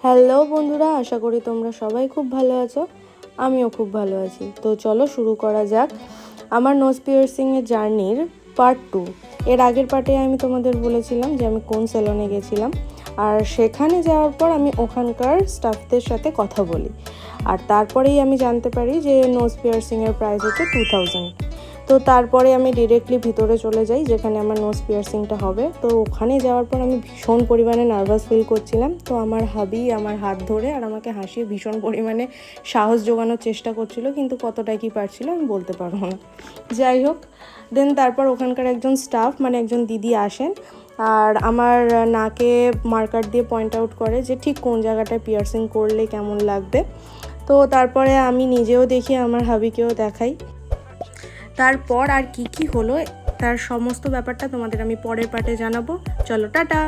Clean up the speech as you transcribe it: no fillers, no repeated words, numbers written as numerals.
Hello বন্ধুরা, আশা করি তোমরা সবাই খুব ভালো আছো। আমিও খুব ভালো আছি। তো চলো শুরু করা যাক আমার নোজ পিয়ার্সিংয়ের জার্নির পার্ট 2। এর আগের পার্টে আমি তোমাদের বলেছিলাম যে আমি কোন সেলনে গেছিলাম, আর সেখানে যাওয়ার পর আমি ওখানকার স্টাফদের সাথে কথা বলি, আর তারপরেই আমি জানতে পারি যে নোজ পিয়ার্সিংয়ের প্রাইস হচ্ছে 2000। তো তারপরে আমি ডিরেক্টলি ভিতরে চলে যাই যেখানে আমার নোজ পিয়ার্সিংটা হবে। তো ওখানে যাওয়ার পর আমি ভীষণ পরিমাণে নার্ভাস ফিল করছিলাম। তো আমার হাবি আমার হাত ধরে আর আমাকে হাসিয়ে ভীষণ পরিমাণে সাহস জোগানোর চেষ্টা করছিল, কিন্তু কতটা কি পারছিল আমি বলতে পারবো না। যাই হোক, দেন তারপর ওখানকার একজন স্টাফ মানে একজন দিদি আসেন আর আমার নাকে মার্কার দিয়ে পয়েন্ট আউট করে যে ঠিক কোন জায়গাটায় পিয়ার্সিং করলে কেমন লাগবে। তো তারপরে আমি নিজেও দেখি, আমার হাবিকেও দেখাই। তারপর আর কি হলো তার সমস্ত ব্যাপারটা তোমাদের আমি পরের পার্টে জানাবো। চলো টাটা।